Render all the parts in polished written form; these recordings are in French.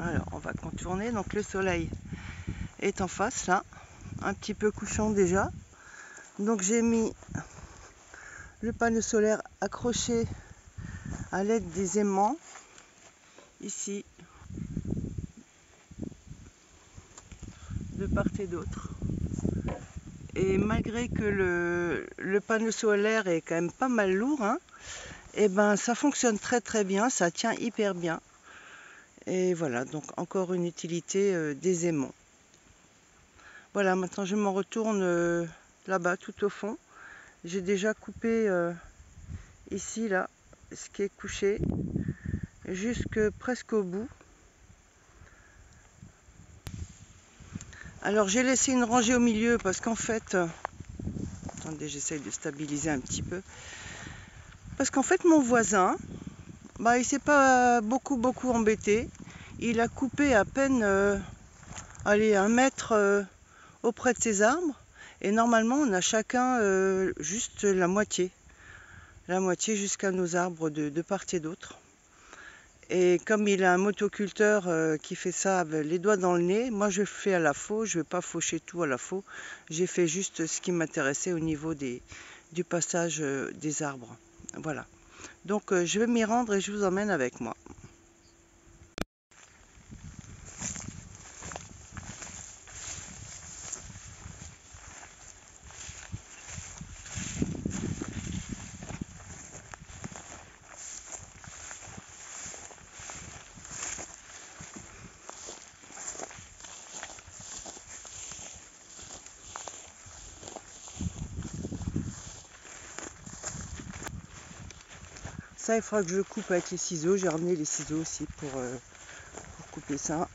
Alors on va contourner, donc le soleil est en face là, un petit peu couchant déjà. Donc j'ai mis le panneau solaire accroché à l'aide des aimants ici, de part et d'autre. Et malgré que le panneau solaire est quand même pas mal lourd, hein, et ben ça fonctionne très bien, ça tient hyper bien. Et voilà, donc encore une utilité des aimants. Voilà, maintenant je m'en retourne là-bas tout au fond. J'ai déjà coupé ici là ce qui est couché jusque presque au bout. Alors j'ai laissé une rangée au milieu parce qu'en fait, attendez, j'essaye de stabiliser un petit peu, parce qu'en fait mon voisin, il s'est pas beaucoup embêté. Il a coupé à peine allez, 1 mètre auprès de ses arbres, et normalement on a chacun juste la moitié jusqu'à nos arbres de part et d'autre. Et comme il a un motoculteur qui fait ça avec les doigts dans le nez, moi je fais à la faux, je ne vais pas faucher tout à la faux. J'ai fait juste ce qui m'intéressait au niveau du passage des arbres. Voilà. Donc je vais m'y rendre et je vous emmène avec moi. Ça, il faudra que je coupe avec les ciseaux. J'ai ramené les ciseaux aussi pour couper ça.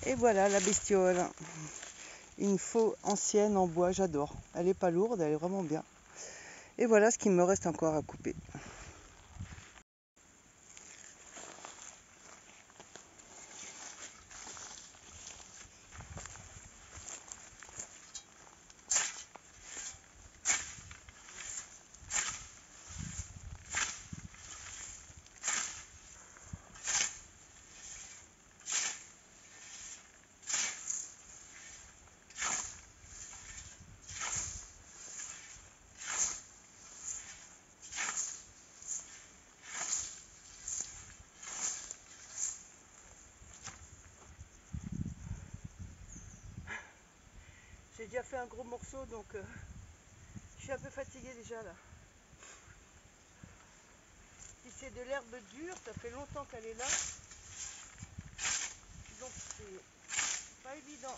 Et voilà la bestiole. Une faux ancienne en bois, j'adore. Elle n'est pas lourde, elle est vraiment bien. Et voilà ce qu'il me reste encore à couper. J'ai déjà fait un gros morceau, donc je suis un peu fatiguée déjà là. Si c'est de l'herbe dure, ça fait longtemps qu'elle est là. Donc c'est pas évident.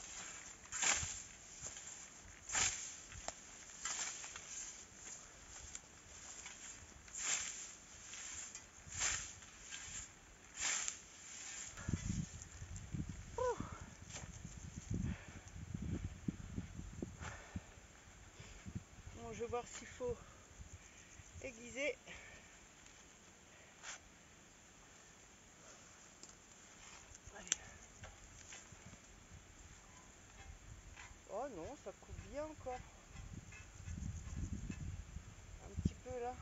Bon, je vais voir s'il faut aiguiser. Allez. Oh non, ça coupe bien encore. Un petit peu là.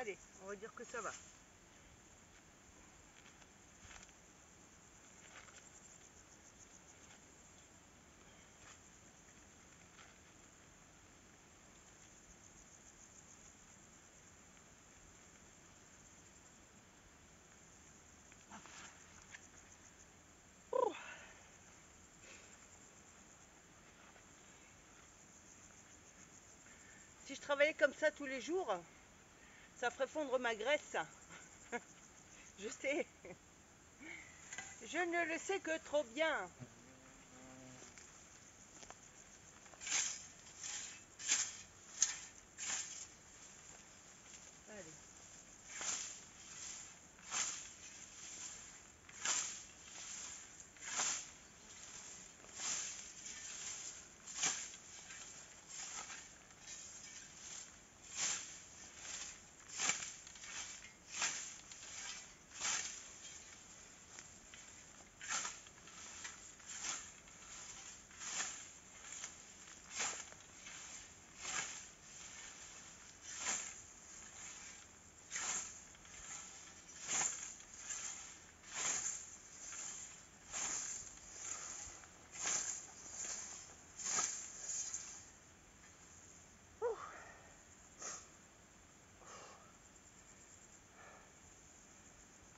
Allez, on va dire que ça va. Si je travaillais comme ça tous les jours, ça ferait fondre ma graisse. Je sais. Je ne le sais que trop bien. Allez.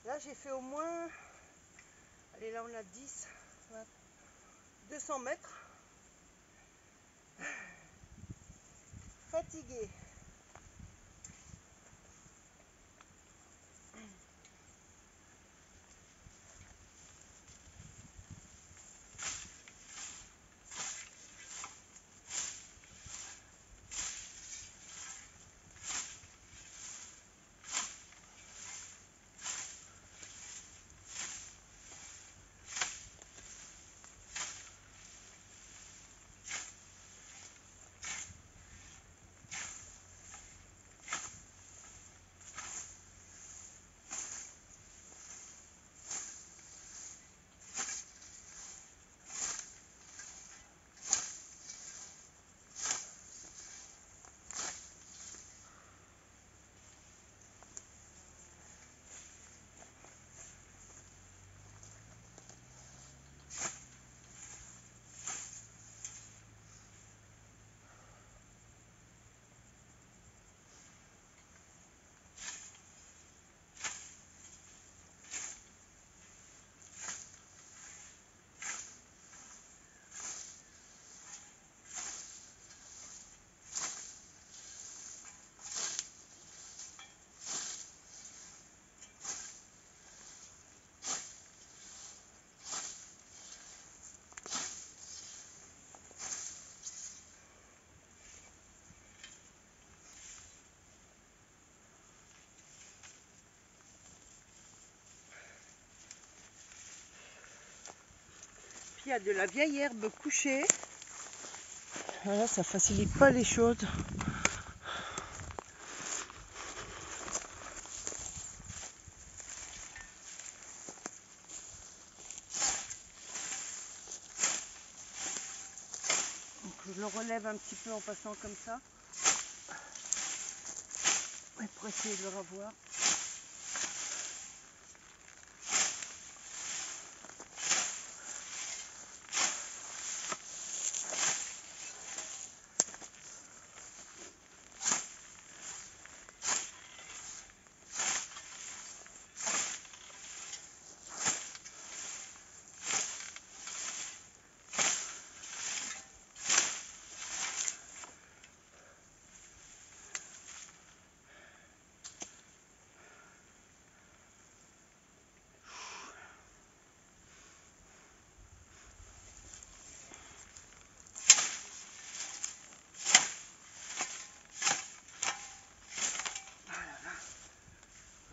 Là, j'ai fait au moins, allez, là on a 10, 20, 200 mètres. Fatiguée. Il y a de la vieille herbe couchée. Voilà, ça facilite pas les choses. Donc je le relève un petit peu en passant comme ça. Pour essayer de le revoir.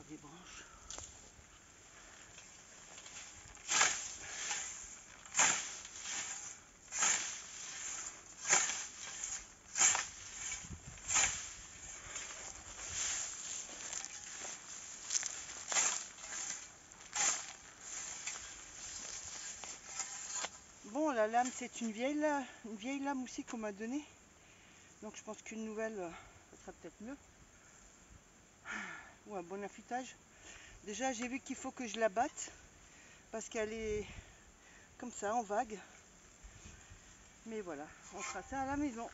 Des branches. Bon, la lame, c'est une vieille lame aussi qu'on m'a donnée. Donc je pense qu'une nouvelle, ça sera peut-être mieux. ou un bon affûtage. Déjà j'ai vu qu'il faut que je la batte parce qu'elle est comme ça en vague. Mais voilà, on fera ça à la maison.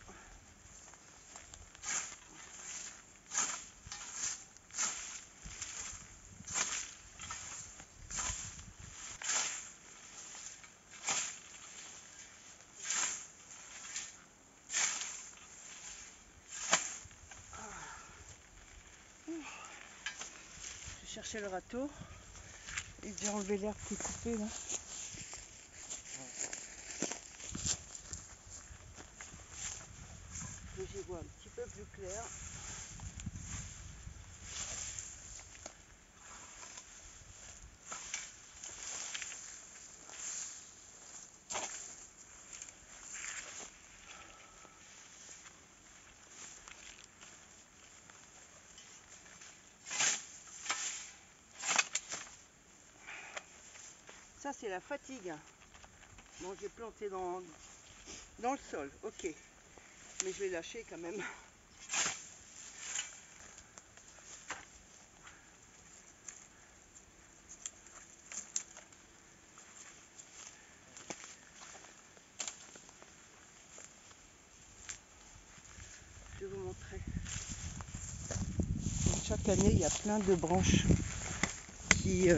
Je cherchais le râteau et j'ai enlevé l'herbe qui est coupée là. Que j'y vois un petit peu plus clair. Ça c'est la fatigue. Bon, j'ai planté dans le sol, ok. Mais je vais lâcher quand même. Je vais vous montrer. Donc, chaque année, il y a plein de branches qui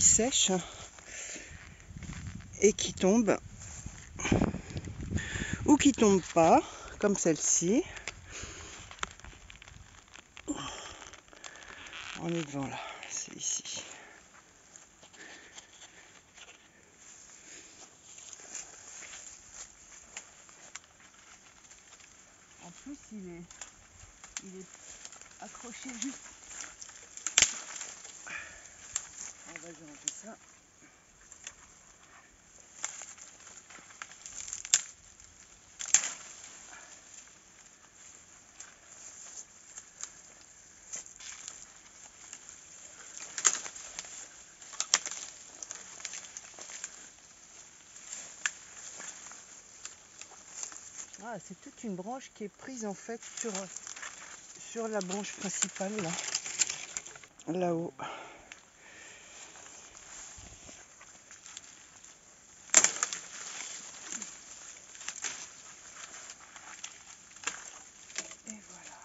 sèchent et qui tombent. Ou qui tombent pas, comme celle-ci. On est devant là, c'est ici. En plus, il est accroché juste. On va déranger ça. Ah, c'est toute une branche qui est prise en fait sur la branche principale là. Là-haut. Et voilà.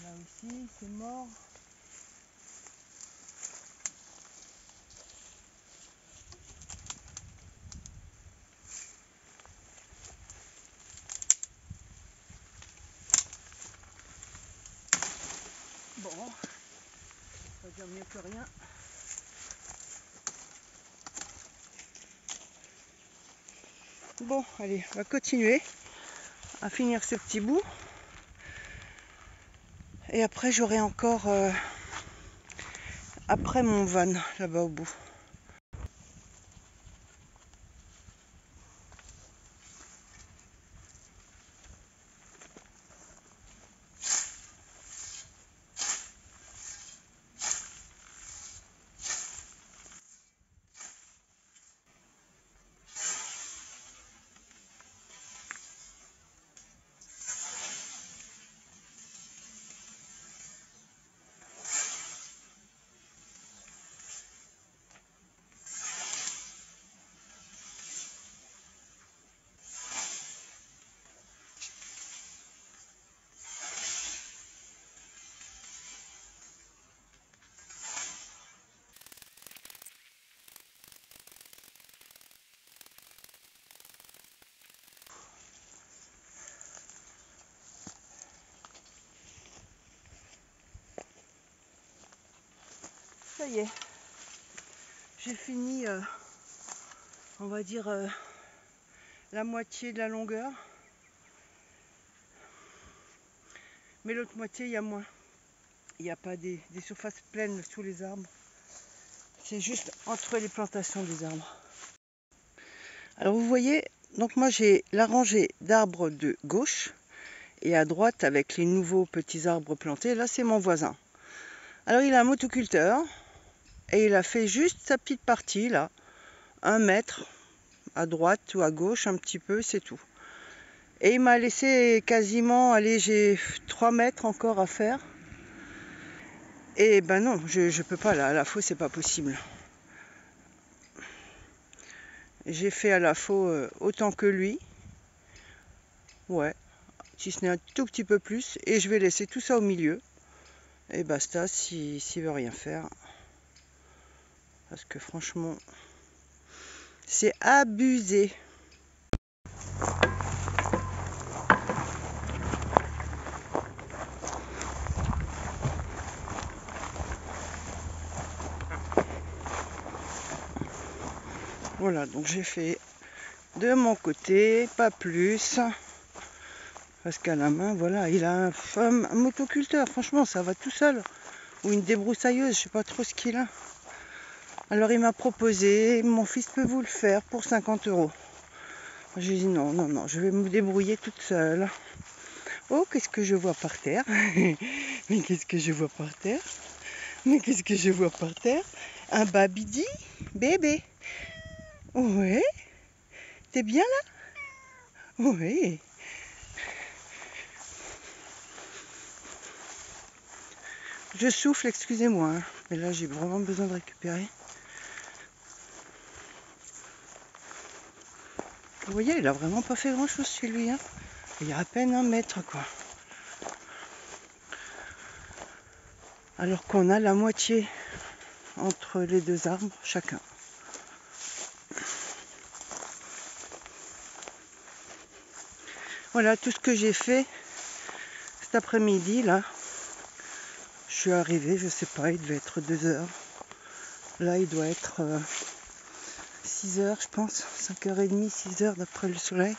Là aussi, c'est mort. Bon, on va dire mieux que rien. Bon, allez, on va continuer à finir ce petit bout. Et après, j'aurai encore après mon van là-bas au bout. Ça y est, j'ai fini, on va dire, la moitié de la longueur. Mais l'autre moitié, il y a moins. Il n'y a pas des surfaces pleines sous les arbres. C'est juste entre les plantations des arbres. Alors vous voyez, donc moi j'ai la rangée d'arbres de gauche et à droite avec les nouveaux petits arbres plantés. Là c'est mon voisin. Alors il a un motoculteur et il a fait juste sa petite partie là, 1 mètre à droite ou à gauche un petit peu, c'est tout. Et il m'a laissé quasiment, allez, j'ai 3 mètres encore à faire. Et ben non, je peux pas là, à la faux c'est pas possible. J'ai fait à la faux autant que lui. Ouais, si ce n'est un tout petit peu plus. Et je vais laisser tout ça au milieu. Et basta s'il veut rien faire. Parce que franchement, c'est abusé. Voilà, donc j'ai fait de mon côté, pas plus. Parce qu'à la main, voilà, il a un motoculteur, franchement, ça va tout seul. Ou une débroussailleuse, je sais pas trop ce qu'il a. Alors il m'a proposé, mon fils peut vous le faire pour 50 €. J'ai dit non, non, non, je vais me débrouiller toute seule. Oh, qu'est-ce que je vois par terre? Mais qu'est-ce que je vois par terre? Mais qu'est-ce que je vois par terre? Un babidi, bébé. Ouais, t'es bien là? Oui. Je souffle, excusez-moi, hein. Mais là j'ai vraiment besoin de récupérer. Vous voyez, il a vraiment pas fait grand chose chez lui, hein. Il y a à peine 1 mètre, quoi. Alors qu'on a la moitié entre les 2 arbres chacun. Voilà tout ce que j'ai fait cet après-midi là. Je suis arrivée, je sais pas, il devait être 2 heures. Là il doit être 6 heures je pense, 5h30, 6 heures d'après le soleil.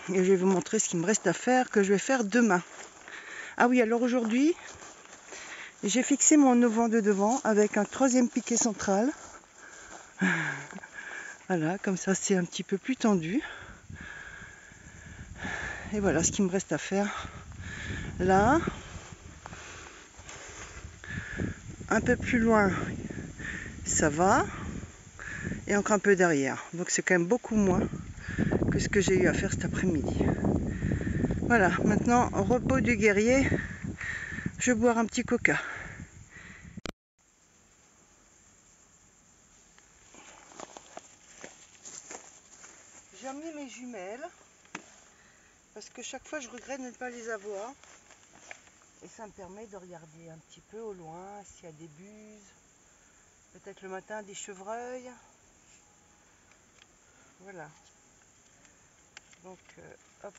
Et je vais vous montrer ce qu'il me reste à faire, que je vais faire demain. Ah oui, alors aujourd'hui, j'ai fixé mon auvent de devant avec un 3e piquet central. Voilà, comme ça c'est un petit peu plus tendu. Et voilà ce qu'il me reste à faire. Là, un peu plus loin, ça va. Et encore un peu derrière. Donc c'est quand même beaucoup moins que ce que j'ai eu à faire cet après-midi. Voilà, maintenant, au repos du guerrier, je vais boire un petit coca. J'ai amené mes jumelles, parce que chaque fois je regrette de ne pas les avoir. Et ça me permet de regarder un petit peu au loin s'il y a des buses, peut-être le matin des chevreuils. Voilà. Donc hop,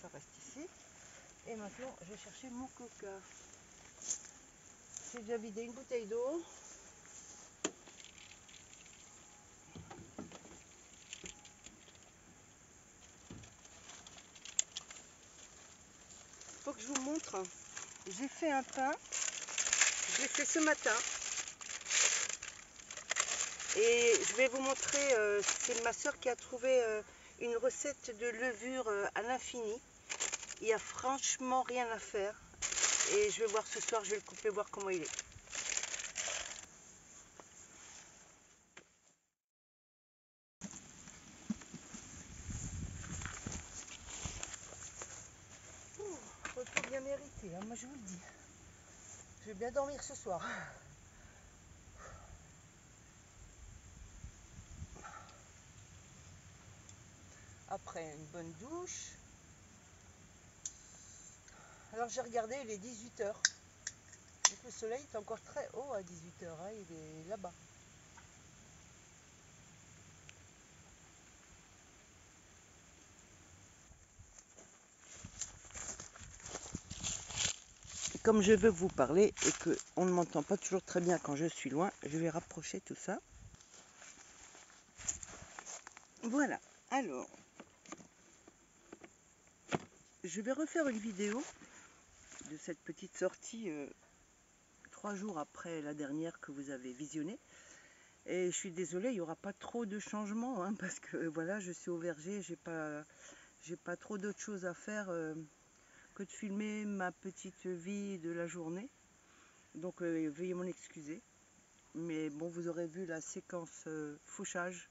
ça reste ici. Et maintenant je vais chercher mon coca. J'ai déjà vidé une bouteille d'eau. Faut que je vous montre. J'ai fait un pain. Je l'ai fait ce matin. Et je vais vous montrer, c'est ma soeur qui a trouvé une recette de levure à l'infini. Il n'y a franchement rien à faire. Et je vais voir ce soir, je vais le couper, voir comment il est. Repos bien mérité, hein, moi je vous le dis. Je vais bien dormir ce soir. Après une bonne douche. Alors j'ai regardé, il est 18 h. Donc le soleil est encore très haut à 18 h, hein, il est là-bas. Comme je veux vous parler et qu'on ne m'entend pas toujours très bien quand je suis loin, je vais rapprocher tout ça. Voilà, alors, je vais refaire une vidéo de cette petite sortie 3 jours après la dernière que vous avez visionnée. Et je suis désolée, il n'y aura pas trop de changements, hein, parce que voilà, je suis au verger, j'ai pas trop d'autres choses à faire que de filmer ma petite vie de la journée. Donc veuillez m'en excuser. Mais bon, vous aurez vu la séquence fauchage,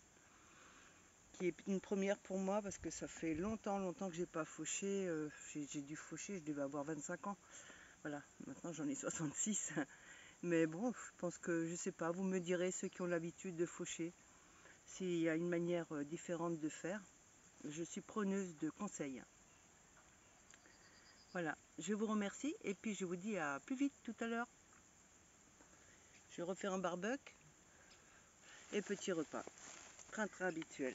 qui est une première pour moi, parce que ça fait longtemps que j'ai pas fauché. J'ai dû faucher, je devais avoir 25 ans. Voilà, maintenant j'en ai 66. Mais bon, je pense que, je sais pas, vous me direz, ceux qui ont l'habitude de faucher, s'il y a une manière différente de faire. Je suis preneuse de conseils. Voilà, je vous remercie et puis je vous dis à plus vite tout à l'heure. Je vais refaire un barbecue et petit repas. Train-train habituel.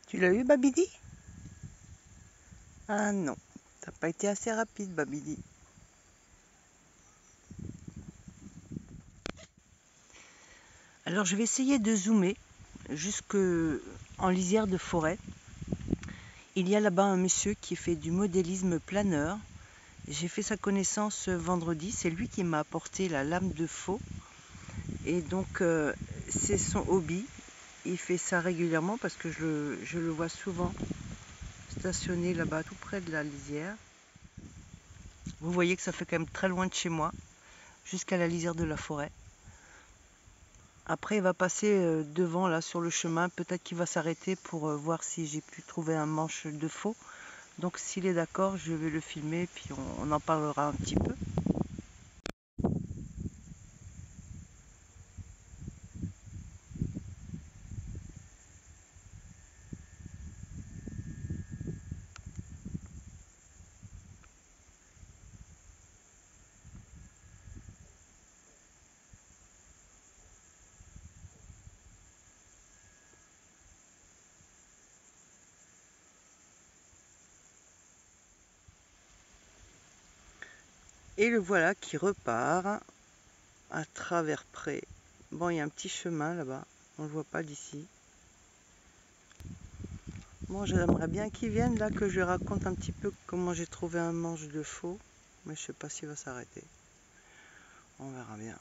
Tu l'as eu, Babidi? Ah non, ça n'a pas été assez rapide, Babidi. Alors je vais essayer de zoomer jusque en lisière de forêt. Il y a là-bas un monsieur qui fait du modélisme planeur. J'ai fait sa connaissance vendredi, c'est lui qui m'a apporté la lame de faux. Et donc c'est son hobby. Il fait ça régulièrement parce que je le vois souvent stationné là-bas tout près de la lisière. Vous voyez que ça fait quand même très loin de chez moi, jusqu'à la lisière de la forêt. Après il va passer devant là sur le chemin, peut-être qu'il va s'arrêter pour voir si j'ai pu trouver un manche de faux. Donc s'il est d'accord, je vais le filmer puis on en parlera un petit peu. Et le voilà qui repart à travers près. Bon, il y a un petit chemin là-bas, on ne le voit pas d'ici. Bon, j'aimerais bien qu'il vienne là, que je lui raconte un petit peu comment j'ai trouvé un manche de faux. Mais je sais pas s'il va s'arrêter. On verra bien.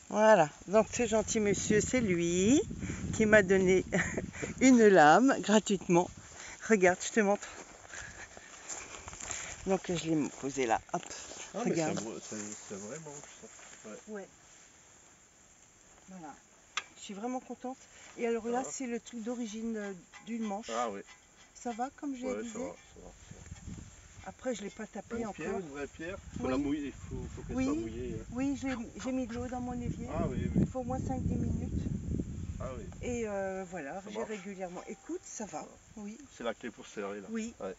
Voilà, donc ce gentil monsieur, c'est lui qui m'a donné une lame gratuitement. Regarde, je te montre. Donc je l'ai posé là, hop, ah, regarde. C'est vrai manche ça. Ouais. Voilà. Je suis vraiment contente. Et alors là, c'est le truc d'origine d'une manche. Ah oui. Ça va comme je disais? Ça va. Après, je ne l'ai pas tapé encore. Pierre, une vraie pierre. Il faut Oui. la mouiller, il faut qu'elle soit mouillée. Oui, j'ai mis de l'eau dans mon évier. Ah oui, Il faut au moins 5-10 minutes. Ah oui. Et voilà, j'ai régulièrement. Écoute, ça va. Oui. C'est la clé pour serrer là. Oui. Ouais.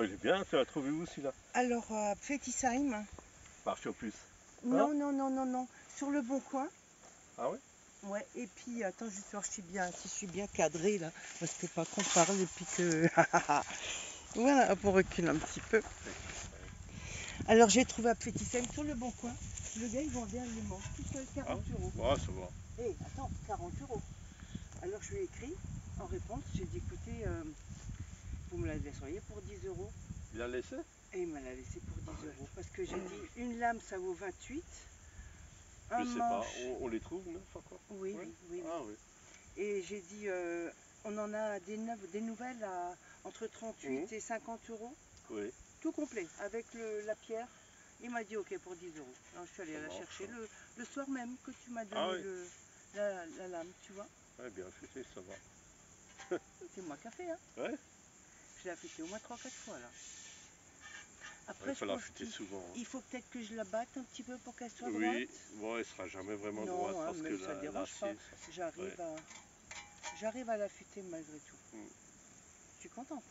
Il est bien, tu l'as trouvé où celui-là? Alors, Fetisheim. Marché au plus. Non, non. Sur le Bon Coin. Ah oui? Ouais, et puis, attends, je vais voir si je suis bien cadrée là. Parce que pas qu'on parle et puis que. Voilà, pour reculer un petit peu. Alors, j'ai trouvé à Fetisheim sur le Bon Coin. Le gars, il vendait un aimant, tout seul, 40 euros. Ouais, ça va. Hé, attends, 40 euros. Alors, je lui ai écrit en réponse, j'ai dit, écoutez, vous me la laisseriez pour 10 euros. Il l'a laissé? Et il me l'a laissé pour 10 euros. Parce que j'ai dit, une lame, ça vaut 28. Je sais pas, on les trouve neufs encore? Oui. Ah oui. Et j'ai dit, on en a des nouvelles à entre 38 et 50 euros. Oui. Tout complet, avec la pierre. Il m'a dit ok pour 10 euros. Alors je suis allée la chercher le soir même que tu m'as donné la lame, tu vois. Ouais, bien affûté, ça va. C'est moi qui ai fait, hein. Ouais. Je l'ai affûté au moins 3-4 fois là. Après, il faut l'affûter souvent. Il faut peut-être que je la batte un petit peu pour qu'elle soit droite. Oui, bon, elle sera jamais vraiment droite parce mais que ça ne dérange pas. J'arrive à l'affûter malgré tout. Je suis contente.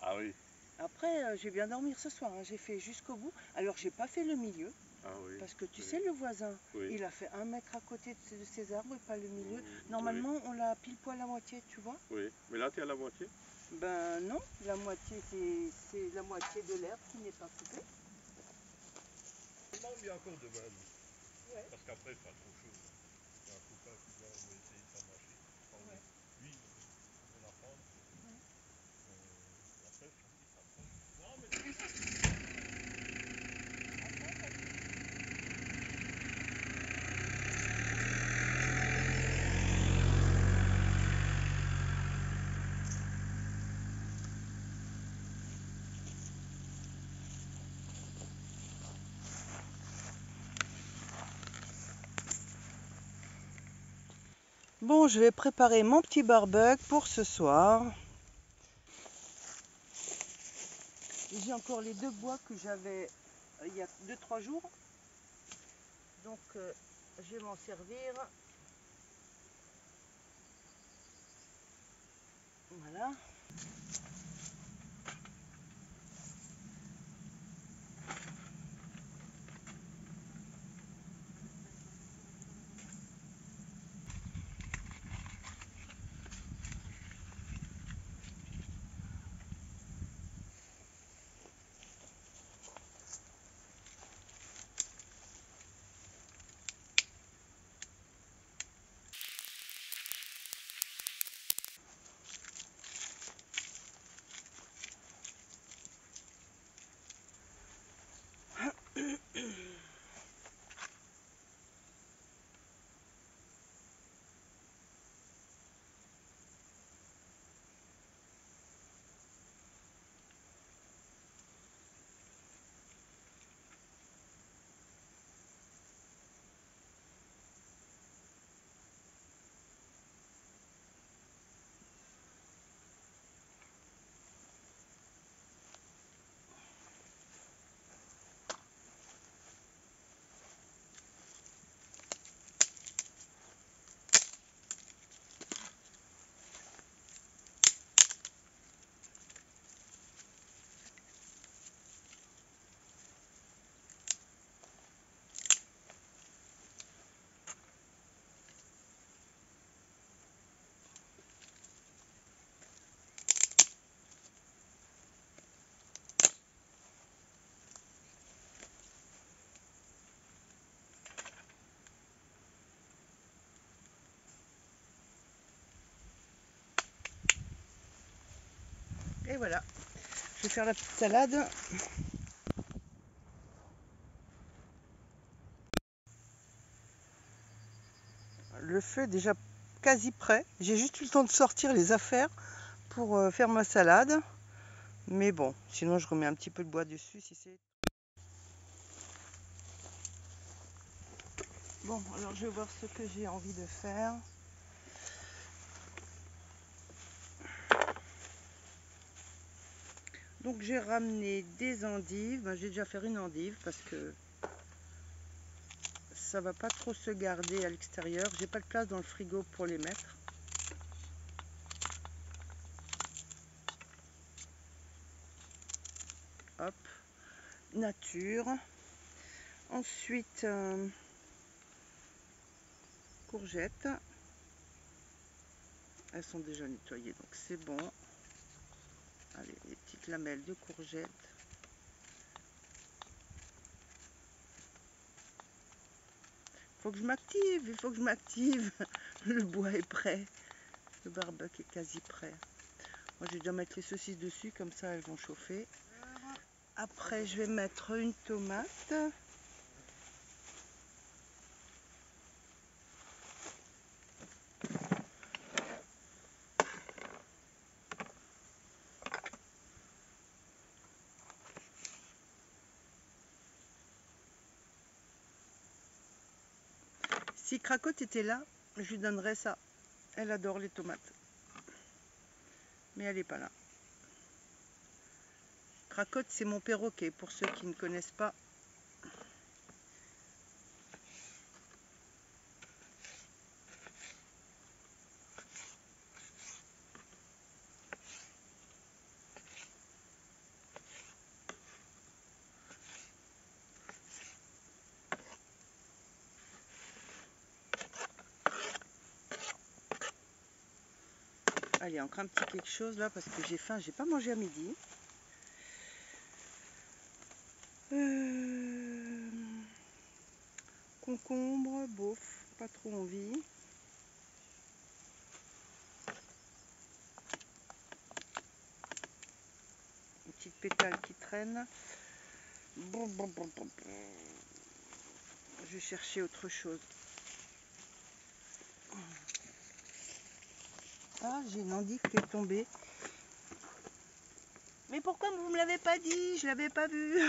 Ah oui. Après, j'ai bien dormir ce soir, hein. J'ai fait jusqu'au bout. Alors, j'ai pas fait le milieu. Ah oui. Parce que tu sais, le voisin, il a fait 1 mètre à côté de ses arbres et pas le milieu. Normalement, on l'a pile poil à moitié, tu vois. Oui, mais là, tu es à la moitié. Ben non, la moitié c'est la moitié de l'herbe qui n'est pas coupée. Comment il y a encore de même? Ouais. Parce qu'après il fera trop chaud. Il y a un copain qui doit essayer de faire marcher. Enfin, Ouais. lui, on va la prendre. Et après, il sera prêt. Non, mais Bon, je vais préparer mon petit barbecue pour ce soir. J'ai encore les 2 bois que j'avais il y a 2-3 jours. Donc je vais m'en servir. Voilà. Et voilà, je vais faire la petite salade. Le feu est déjà quasi prêt. J'ai juste eu le temps de sortir les affaires pour faire ma salade. Mais bon, sinon je remets un petit peu de bois dessus si c'est... Bon, alors je vais voir ce que j'ai envie de faire. Donc j'ai ramené des endives. Ben, j'ai déjà fait une endive parce que ça va pas trop se garder à l'extérieur. J'ai pas de place dans le frigo pour les mettre. Hop, nature. Ensuite, courgettes. Elles sont déjà nettoyées, donc c'est bon. Allez, les petites lamelles de courgettes. Faut que je m'active, il faut que je m'active. Le bois est prêt. Le barbecue est quasi prêt. Moi, je vais déjà mettre les saucisses dessus, comme ça elles vont chauffer. Après, je vais mettre une tomate. Si Cracotte était là, je lui donnerais ça. Elle adore les tomates. Mais elle n'est pas là. Cracotte, c'est mon perroquet, pour ceux qui ne connaissent pas. Allez, encore un petit quelque chose là parce que j'ai faim, j'ai pas mangé à midi. Concombre, bof, pas trop envie. Une petite pétale qui traîne. Bon. Je vais chercher autre chose. Ah, j'ai une endive qui est tombée. Mais pourquoi vous me l'avez pas dit? Je l'avais pas vu.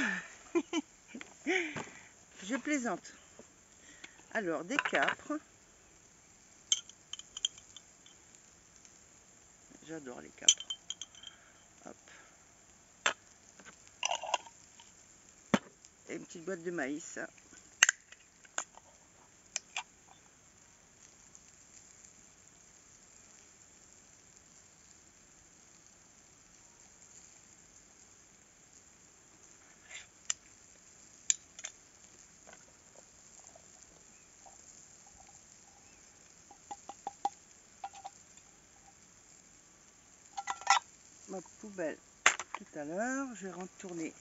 Je plaisante. Alors, des capres. J'adore les capres. Hop. Et une petite boîte de maïs. Ma poubelle tout à l'heure. Je vais retourner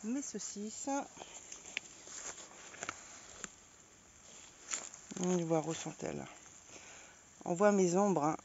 mes saucisses. On va voir où sont-elles. On voit mes ombres. Hein.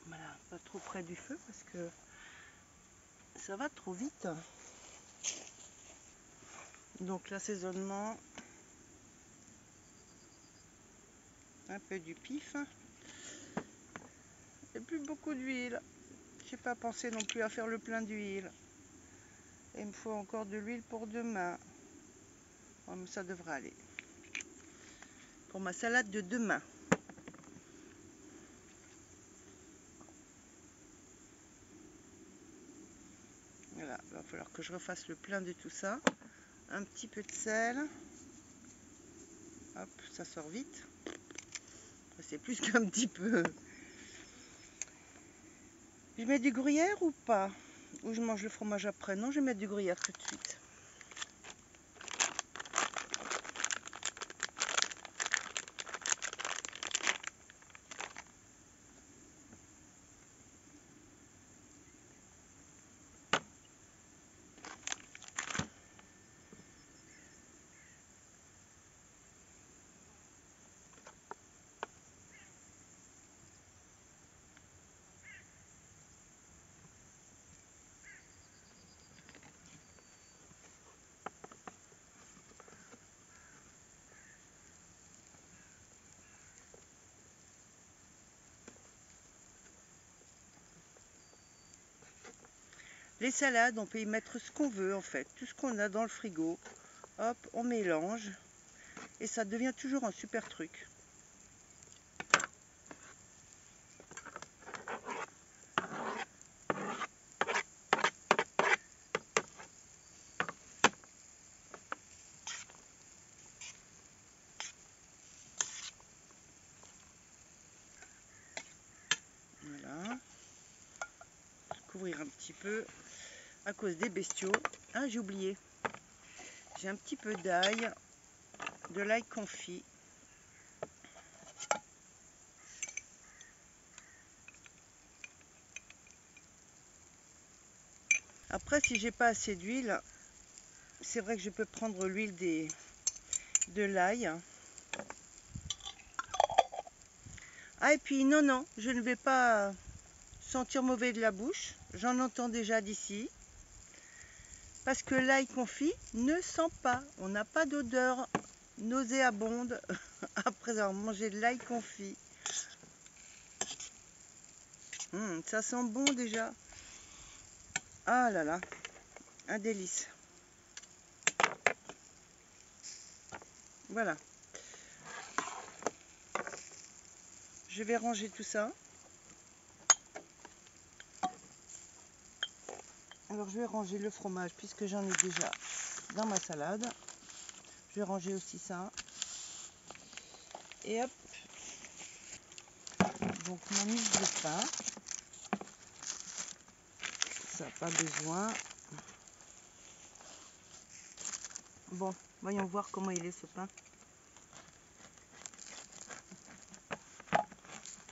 Voilà, pas trop près du feu parce que ça va trop vite. Donc l'assaisonnement, un peu du pif et plus beaucoup d'huile. J'ai pas pensé non plus à faire le plein d'huile. Et il me faut encore de l'huile pour demain. Oh, mais ça devrait aller. Pour ma salade de demain. Voilà, il va falloir que je refasse le plein de tout ça. Un petit peu de sel. Hop, ça sort vite. C'est plus qu'un petit peu. Je mets du gruyère ou pas? Ou je mange le fromage après? Non, je vais mettre du gruyère tout de suite. Les salades, on peut y mettre ce qu'on veut en fait, tout ce qu'on a dans le frigo. Hop, on mélange et ça devient toujours un super truc. Voilà. Couvrir un petit peu à cause des bestiaux. Ah, j'ai oublié. J'ai un petit peu d'ail, de l'ail confit. Après, si j'ai pas assez d'huile, c'est vrai que je peux prendre l'huile de l'ail. Ah, et puis non, je ne vais pas sentir mauvais de la bouche. J'en entends déjà d'ici. Parce que l'ail confit ne sent pas. On n'a pas d'odeur nauséabonde après avoir mangé de l'ail confit. Ça sent bon déjà. Ah là là, un délice. Voilà. Je vais ranger tout ça. Alors je vais ranger le fromage puisque j'en ai déjà dans ma salade. Je vais ranger aussi ça. Et hop. Donc ma mise de pain. Ça n'a pas besoin. Bon, voyons voir comment il est ce pain.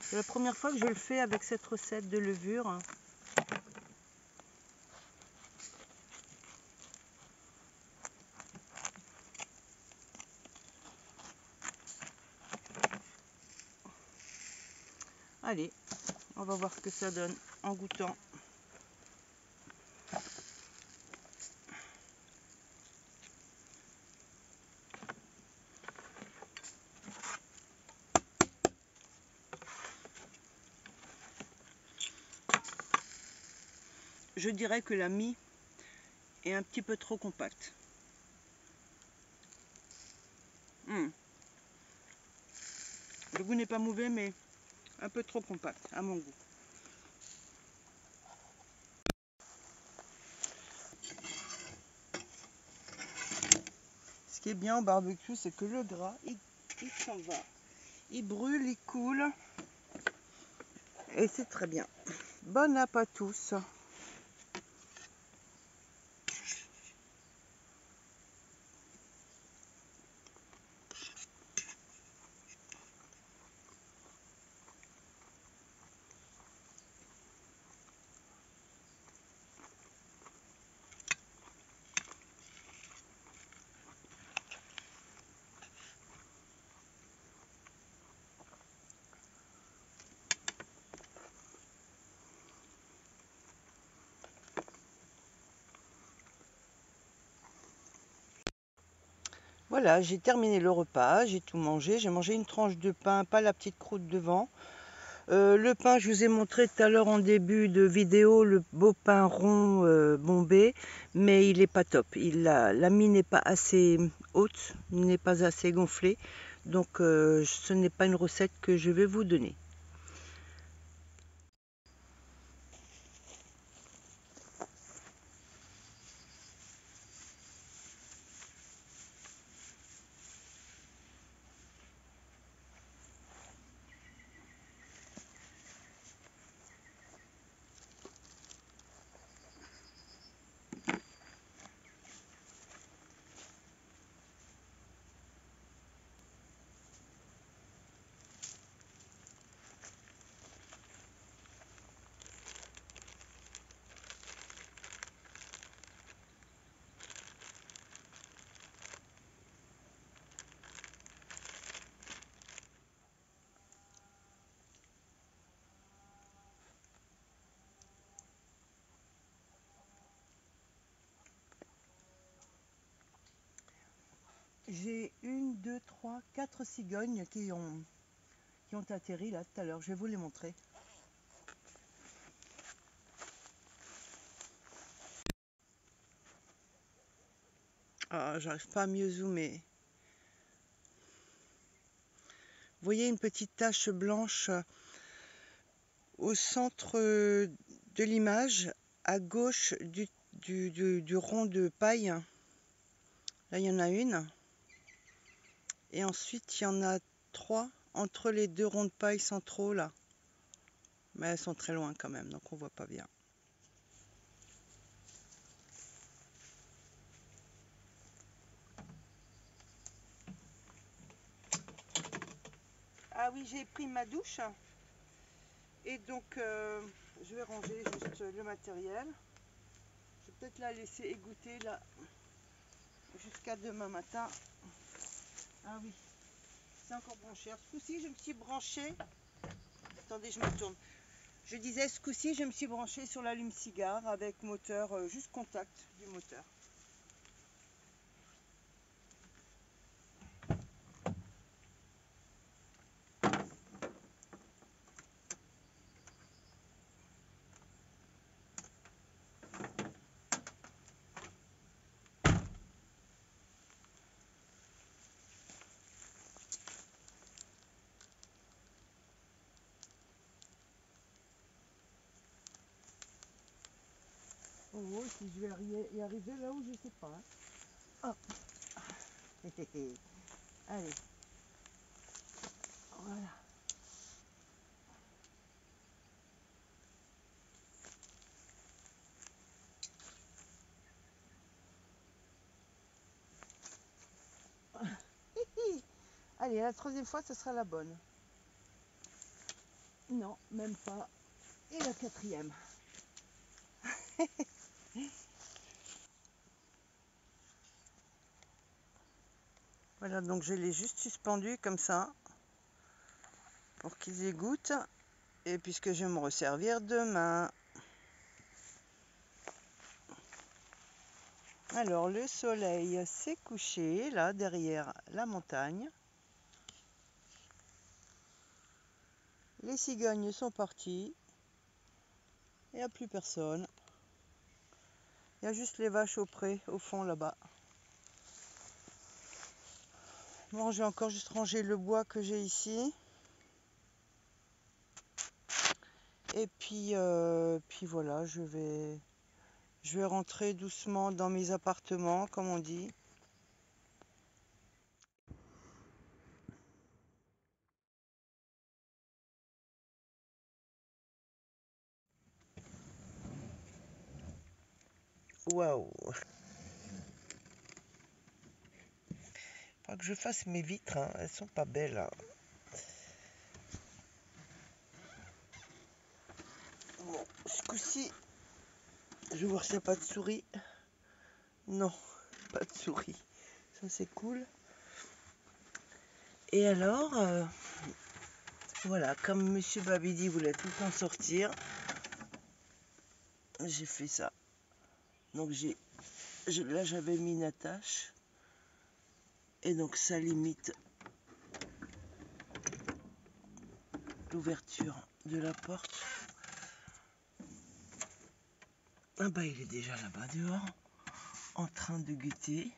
C'est la première fois que je le fais avec cette recette de levure. Allez, on va voir ce que ça donne en goûtant. Je dirais que la mie est un petit peu trop compacte. Le goût n'est pas mauvais, mais un peu trop compact à mon goût. Ce qui est bien au barbecue, c'est que le gras, il s'en va. Il brûle, il coule. Et c'est très bien. Bon app à tous. Voilà, j'ai terminé le repas, j'ai tout mangé. J'ai mangé une tranche de pain, pas la petite croûte devant. Le pain, je vous ai montré tout à l'heure en début de vidéo, le beau pain rond bombé, mais il n'est pas top. La mie n'est pas assez haute, n'est pas assez gonflée, donc ce n'est pas une recette que je vais vous donner. J'ai 1, 2, 3, 4 cigognes qui ont atterri là tout à l'heure. Je vais vous les montrer. Ah, j'arrive pas à mieux zoomer. Vous voyez une petite tache blanche au centre de l'image, à gauche du rond de paille. Là, il y en a une. Et ensuite, il y en a 3 entre les 2 ronds de paille centraux, là. Mais elles sont très loin quand même, donc on voit pas bien. Ah oui, j'ai pris ma douche. Et donc, je vais ranger juste le matériel. Je vais peut-être la laisser égoutter là jusqu'à demain matin. Ah oui, c'est encore branché. Alors, ce coup-ci, je me suis branchée. Attendez, je me tourne. Je disais, ce coup-ci, je me suis branchée sur l'allume-cigare avec moteur, juste contact du moteur. Oh, si je vais y arriver là où je sais pas. Hein. Hop. Allez. Voilà. Allez, la troisième fois, ce sera la bonne. Non, même pas. Et la quatrième. Voilà, donc je l'ai juste suspendu comme ça pour qu'ils égouttent. Et puisque je vais me resservir demain. Alors, le soleil s'est couché là derrière la montagne. Les cigognes sont parties. Il n'y a plus personne. Il y a juste les vaches au pré, au fond là-bas. Bon, je vais encore juste ranger le bois que j'ai ici. Et puis voilà, je vais rentrer doucement dans mes appartements, comme on dit. Waouh! Faut que je fasse mes vitres, hein. Elles sont pas belles, hein. Bon, ce coup-ci, je vais voir s'il n'y a pas de souris. Non, pas de souris. Ça, c'est cool. Et alors, voilà, comme Monsieur Babidi voulait tout le temps sortir, j'ai fait ça. Donc là, j'avais mis une attache. Et donc, ça limite l'ouverture de la porte. Ah bah, il est déjà là-bas dehors, en train de guetter.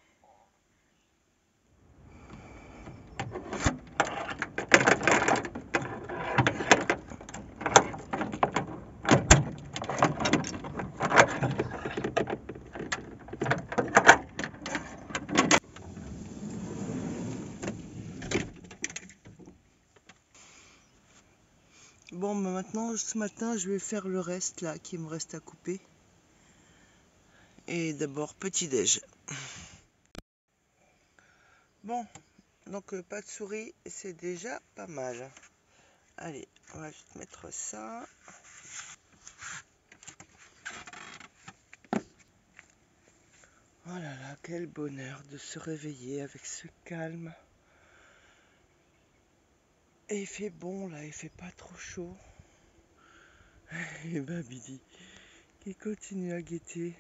Bon, bah maintenant, ce matin, je vais faire le reste là, qui me reste à couper. Et d'abord, petit-déj. Bon, donc pas de souris, c'est déjà pas mal. Allez, on va juste mettre ça. Oh là là, quel bonheur de se réveiller avec ce calme. Et il fait bon là, il fait pas trop chaud. Et Babidi qui continue à guetter.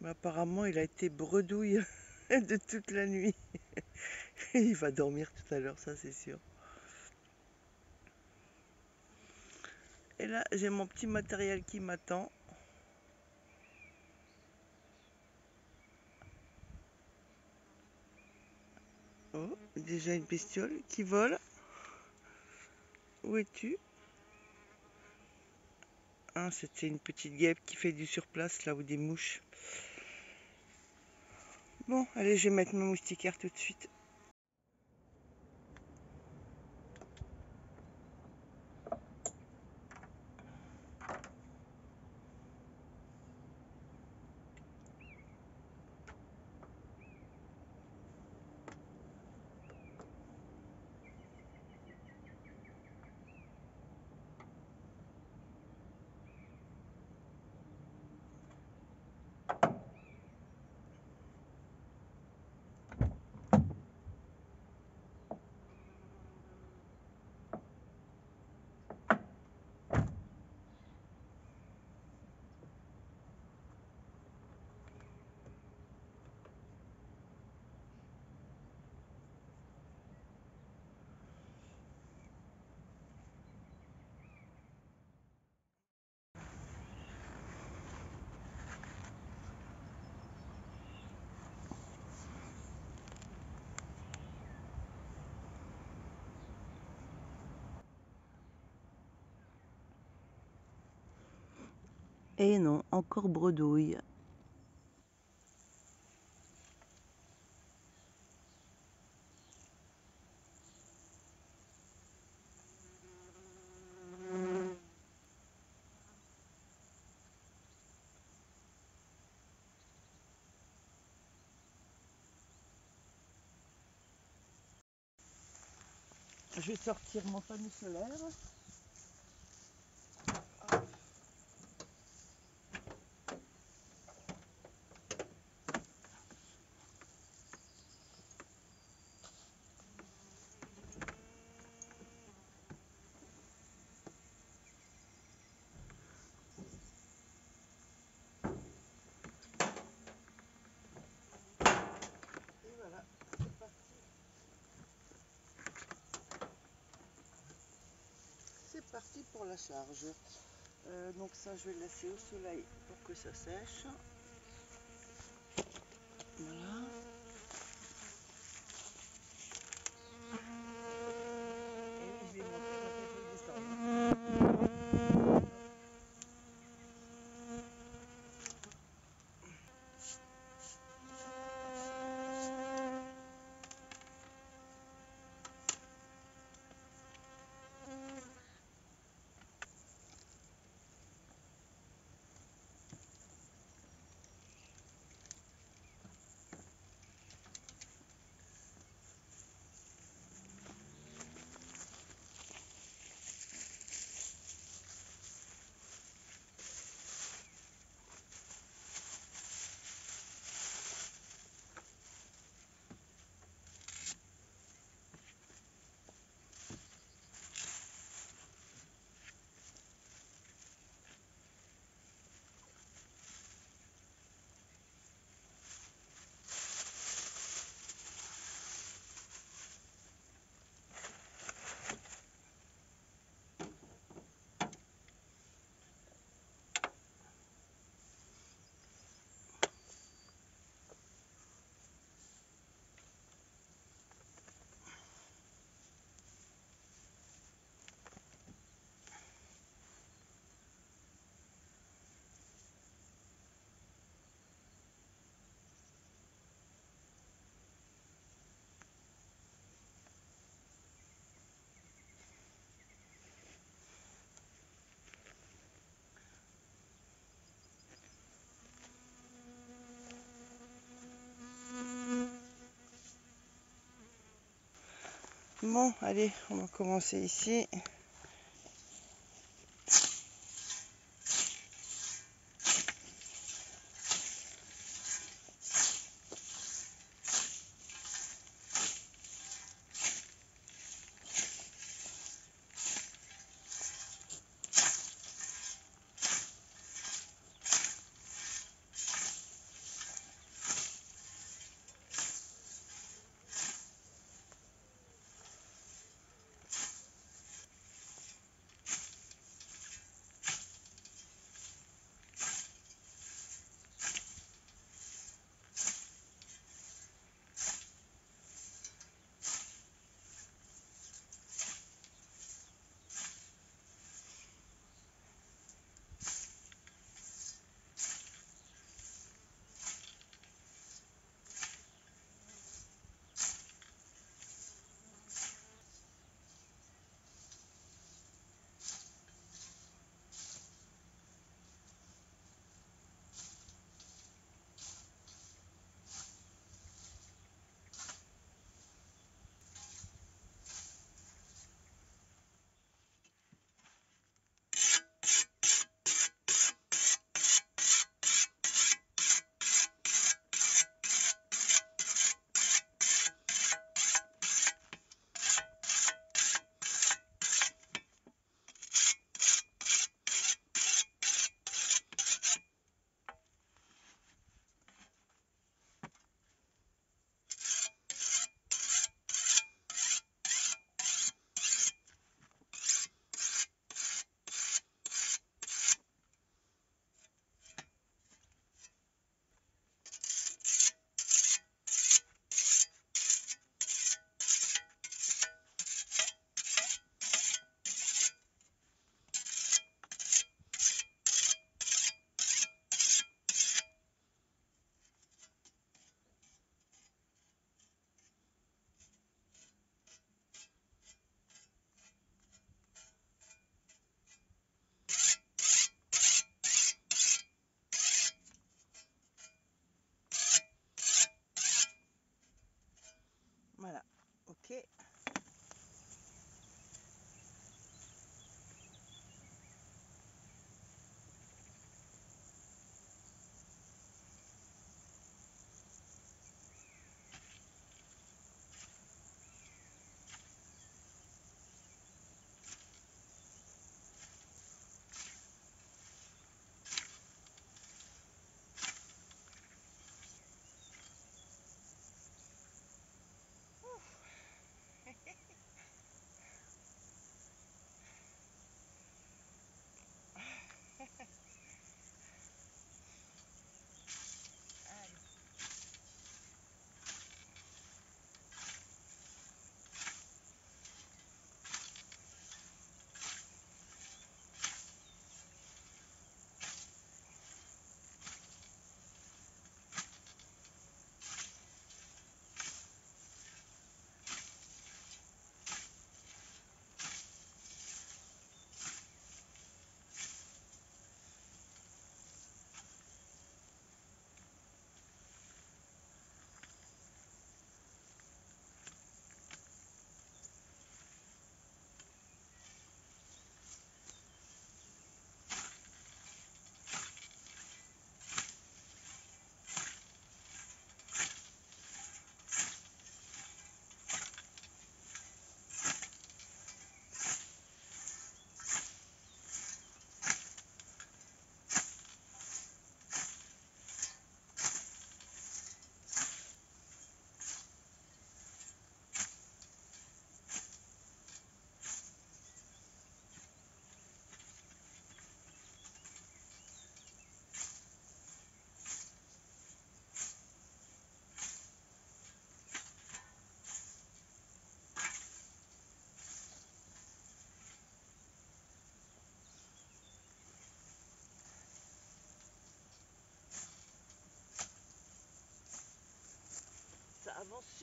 Mais apparemment, il a été bredouille de toute la nuit. Il va dormir tout à l'heure, ça c'est sûr. Et là, j'ai mon petit matériel qui m'attend. Oh, déjà une bestiole qui vole. Où es-tu? Ah, c'était une petite guêpe qui fait du surplace là, ou des mouches. Bon, allez, je vais mettre ma moustiquaire tout de suite. Et non, encore bredouille. Je vais sortir mon panneau solaire. Et voilà, c'est parti. C'est parti pour la charge. Donc ça, je vais le laisser au soleil pour que ça sèche. Voilà. Et je vais monter quand il faut descendre. Bon, allez, on va commencer ici. Voilà, ok.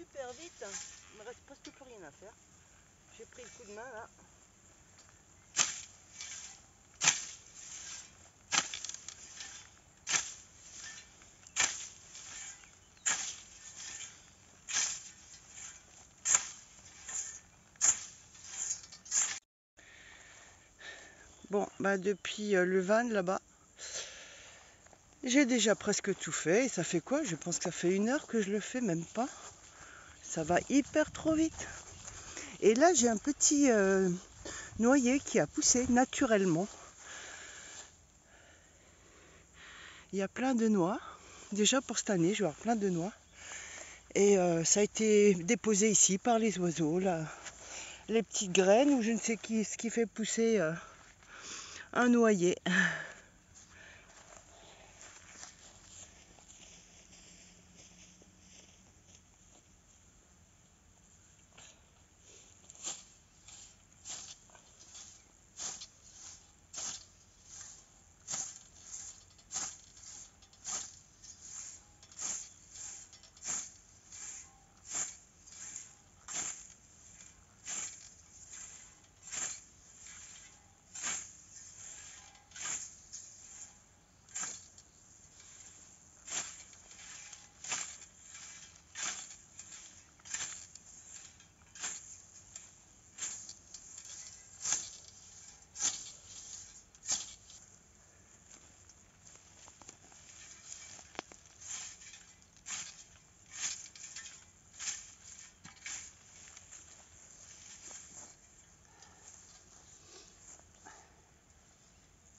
super vite. Il me reste presque plus rien à faire. J'ai pris le coup de main là. Bon, bah depuis le van là-bas, j'ai déjà presque tout fait. Et ça fait quoi? Je pense que ça fait 1 heure que je le fais, même pas. Ça va hyper trop vite. Et là, j'ai un petit noyer qui a poussé naturellement. Il y a plein de noix. Déjà pour cette année, je vais avoir plein de noix. Et ça a été déposé ici par les oiseaux. Là, les petites graines ou je ne sais ce qui fait pousser un noyer.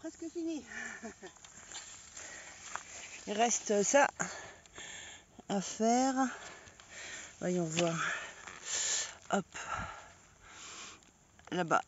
Presque fini. Il reste ça à faire. Voyons voir. Hop. Là-bas.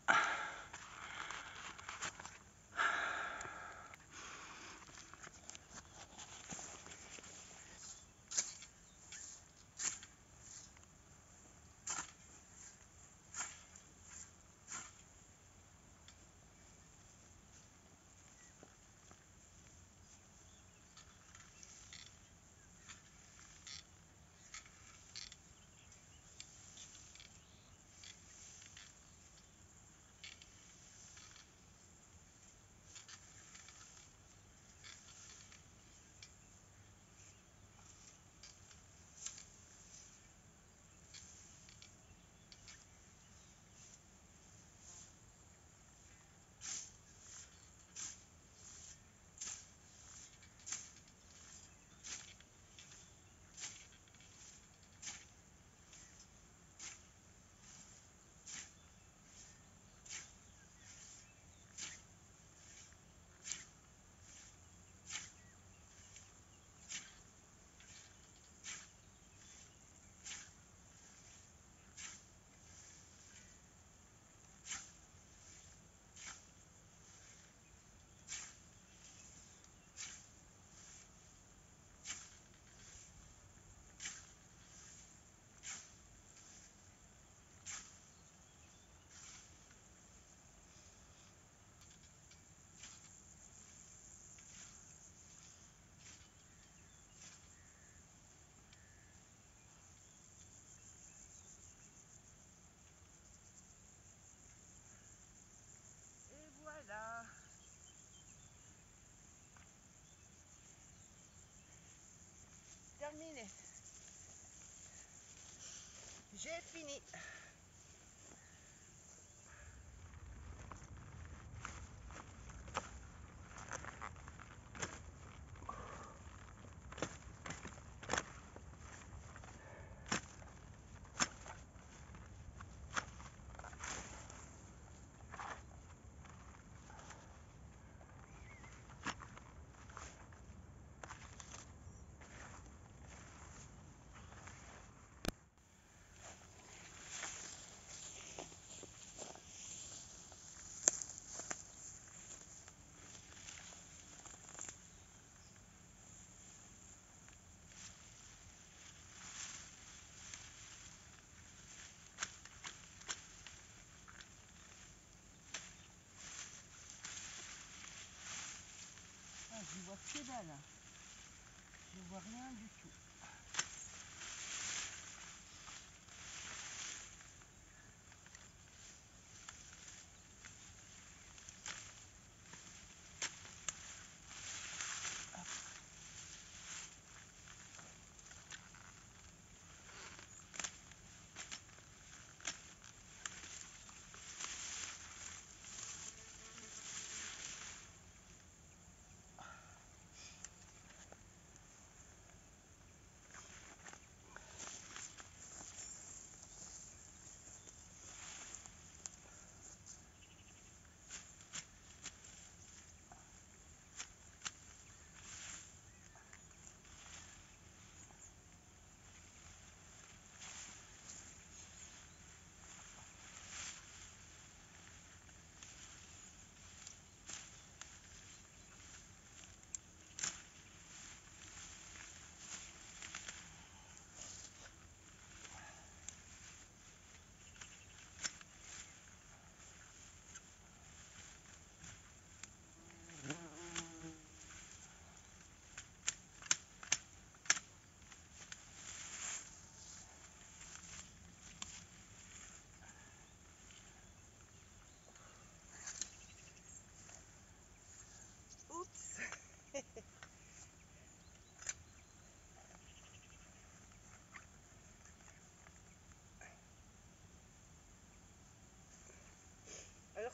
Voilà. Terminé. J'ai fini. Je vois que dalle. Je vois rien du tout.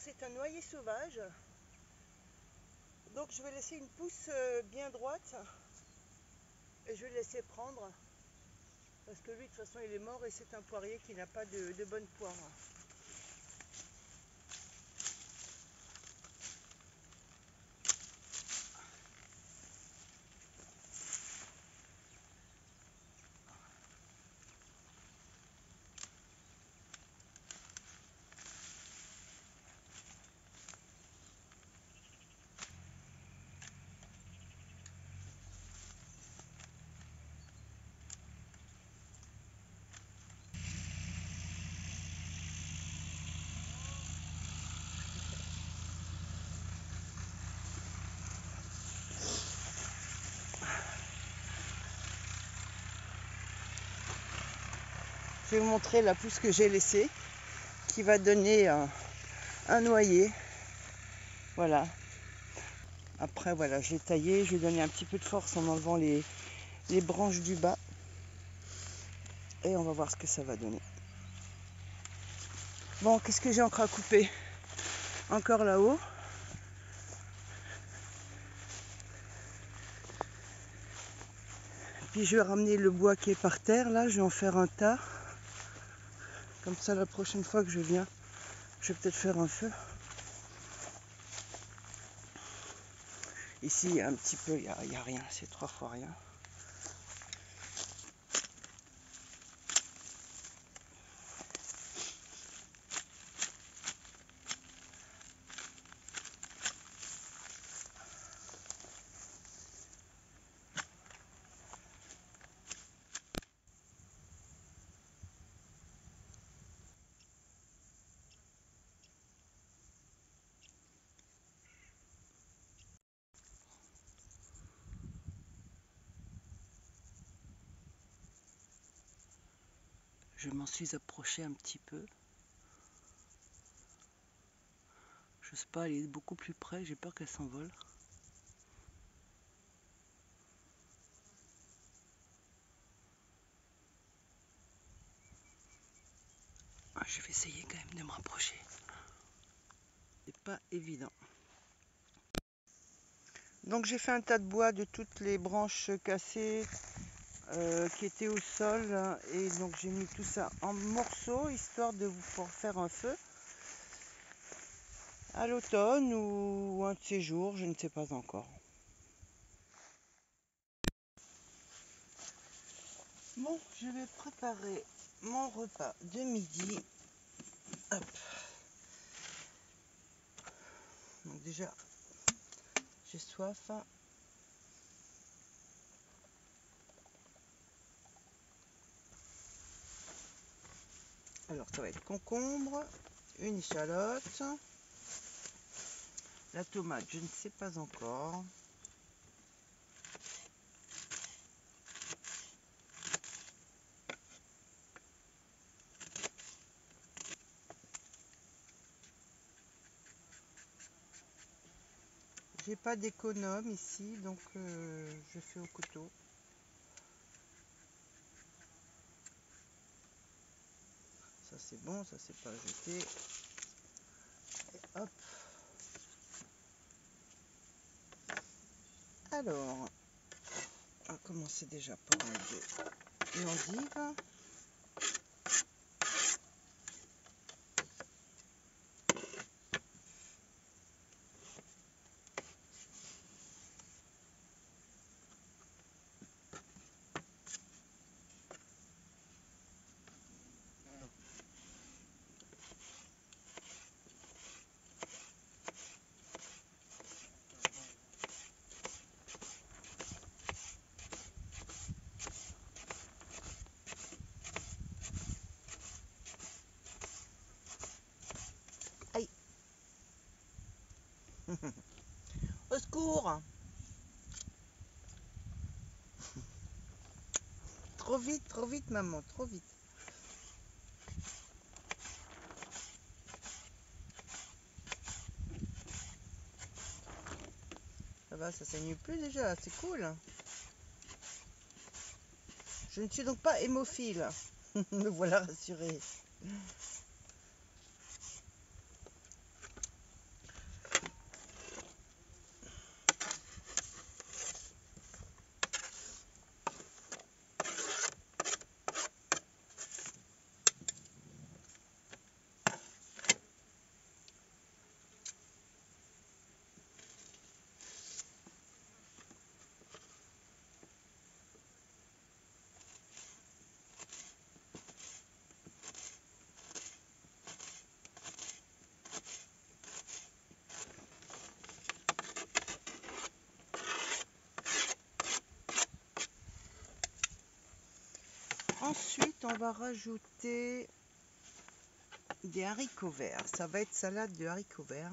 c'est un noyer sauvage. Donc je vais laisser une pousse bien droite. Et je vais le laisser prendre. Parce que lui, de toute façon, il est mort et c'est un poirier qui n'a pas de bonne poire. Je vais vous montrer la pousse que j'ai laissée, qui va donner un noyer. Voilà. Après, voilà, je l'ai taillé, je vais donner un petit peu de force en enlevant les branches du bas. Et on va voir ce que ça va donner. Bon, qu'est-ce que j'ai encore à couper? Encore là-haut. Puis je vais ramener le bois qui est par terre, là, je vais en faire un tas. Comme ça, la prochaine fois que je viens, je vais peut-être faire un feu. Ici, il y a un petit peu, il n'y a rien, c'est 3 fois rien. Je m'en suis approché un petit peu. Je sais pas, elle est beaucoup plus près, j'ai peur qu'elle s'envole. Je vais essayer quand même de me rapprocher. C'est pas évident. Donc j'ai fait un tas de bois de toutes les branches cassées qui étaient au sol. Et donc j'ai mis tout ça en morceaux, histoire de vous faire un feu. À l'automne ou un de ces jours, je ne sais pas encore. Bon, je vais préparer mon repas de midi. Hop. Donc déjà, j'ai soif. Alors ça va être concombre, une échalote, la tomate, je ne sais pas encore. J'ai pas d'économe ici, donc je fais au couteau. Ça c'est bon, ça c'est pas jeté. Et hop. Alors, on va commencer déjà par enlever l'endive. Aïe. Au secours. Trop vite maman, trop vite. Ça va, ça saigne plus déjà, c'est cool. Je ne suis donc pas hémophile. Me voilà rassurée. ensuite, on va rajouter des haricots verts. Ça va être salade de haricots verts.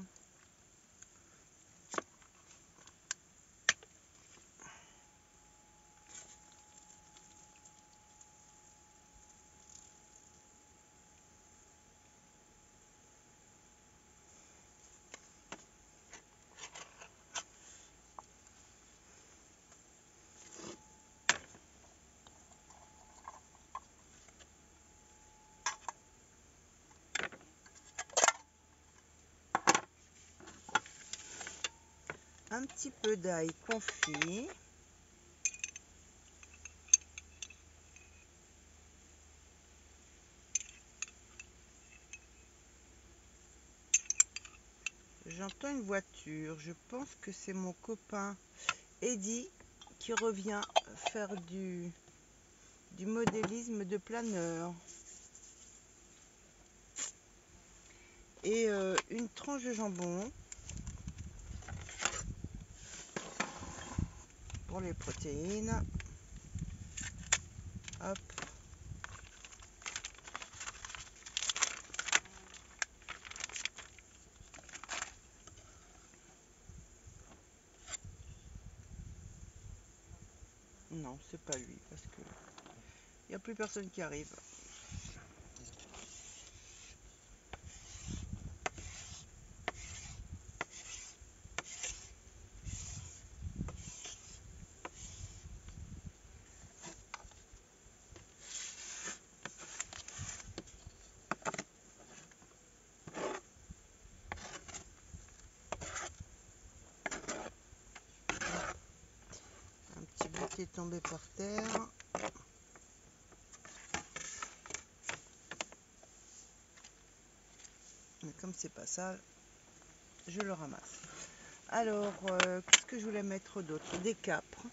Un petit peu d'ail confit. J'entends une voiture. Je pense que c'est mon copain Eddy qui revient faire du modélisme de planeur. Et une tranche de jambon pour les protéines. Hop. Non, c'est pas lui parce que il n'y a plus personne qui arrive. Un petit bout qui est tombé par terre. Mais comme c'est pas sale, je le ramasse. Alors, qu'est-ce que je voulais mettre d'autre? Des capres.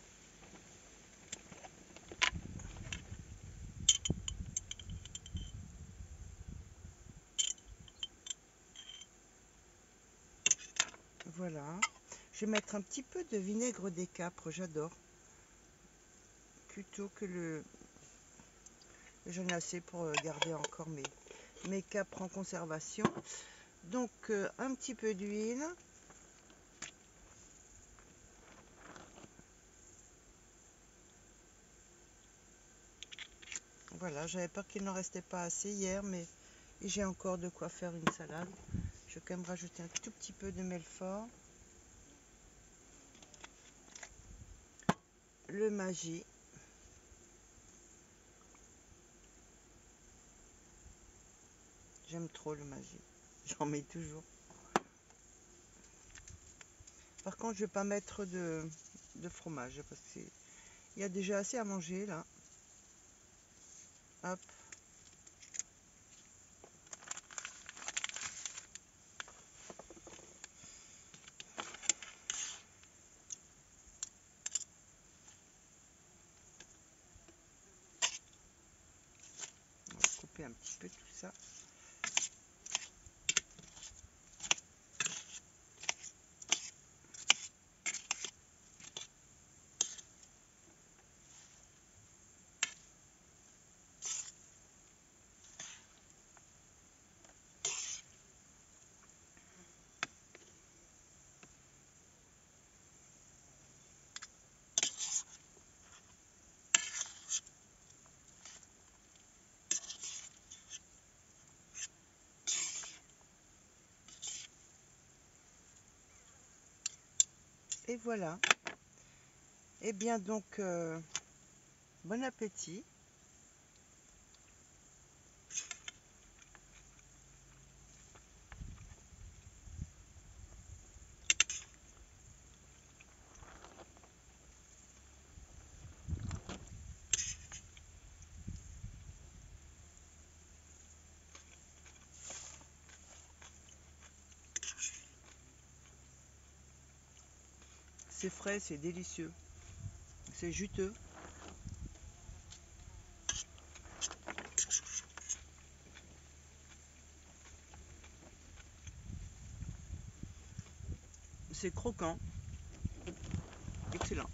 Voilà. Je vais mettre un petit peu de vinaigre des capres, j'adore. Plutôt que le... J'en ai assez pour garder encore mes capres en conservation. Donc, un petit peu d'huile. Voilà, j'avais peur qu'il n'en restait pas assez hier, mais j'ai encore de quoi faire une salade. Je vais quand même rajouter un tout petit peu de Melfort. Le Maggi. J'aime trop le Maggi. J'en mets toujours. Par contre, je vais pas mettre de fromage parce qu'il y a déjà assez à manger là. Hop. On va couper un petit peu tout ça. Et voilà. Et bien donc, bon appétit. C'est frais, c'est délicieux. C'est juteux. C'est croquant. Excellent.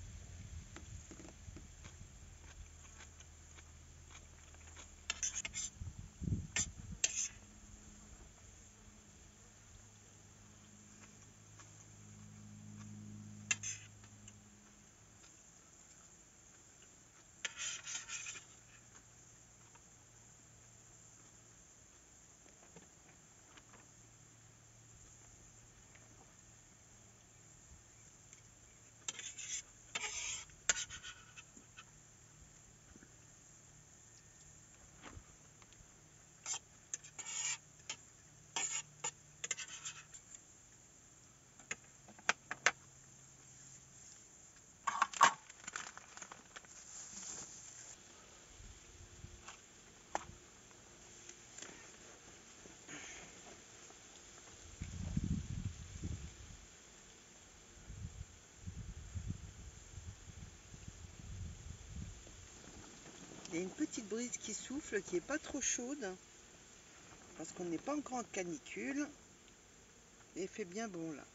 Il y a une petite brise qui souffle, qui n'est pas trop chaude, parce qu'on n'est pas encore en canicule. Et il fait bien bon là.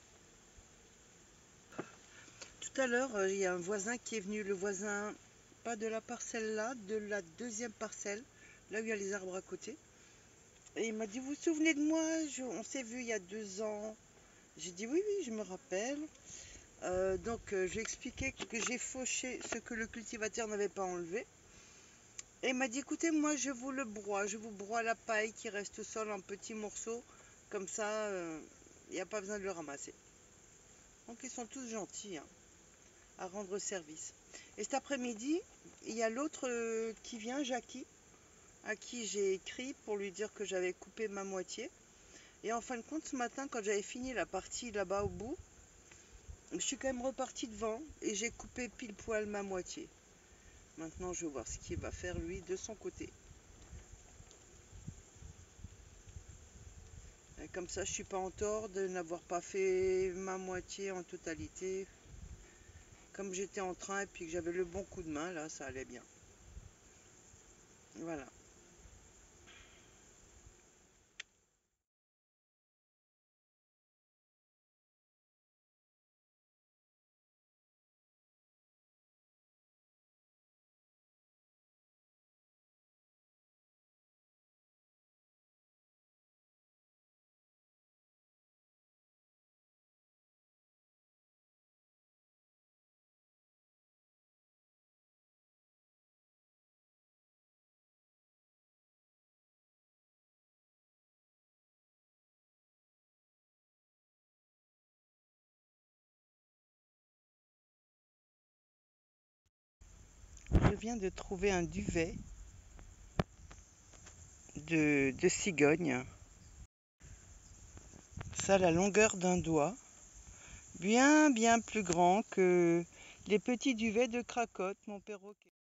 Tout à l'heure, il y a un voisin qui est venu, le voisin, pas de la parcelle là, de la deuxième parcelle, là où il y a les arbres à côté. Et il m'a dit, vous vous souvenez de moi? On s'est vu il y a 2 ans. J'ai dit oui, oui, je me rappelle. Donc je lui ai expliqué que j'ai fauché ce que le cultivateur n'avait pas enlevé. Et il m'a dit, écoutez, moi je vous le broie, je vous broie la paille qui reste au sol en petits morceaux. Comme ça, il n'y a pas besoin de le ramasser. Donc ils sont tous gentils hein, à rendre service. Et cet après-midi, il y a l'autre qui vient, Jackie, à qui j'ai écrit pour lui dire que j'avais coupé ma moitié. Et en fin de compte, ce matin, quand j'avais fini la partie là-bas au bout, je suis quand même repartie devant et j'ai coupé pile poil ma moitié. Maintenant, je vais voir ce qu'il va faire lui de son côté. Et comme ça, je suis pas en tort de n'avoir pas fait ma moitié en totalité. Comme j'étais en train et puis que j'avais le bon coup de main, là, ça allait bien. Voilà. Je viens de trouver un duvet de cigogne. Ça a la longueur d'un doigt. Bien plus grand que les petits duvets de Cracotte, mon perroquet.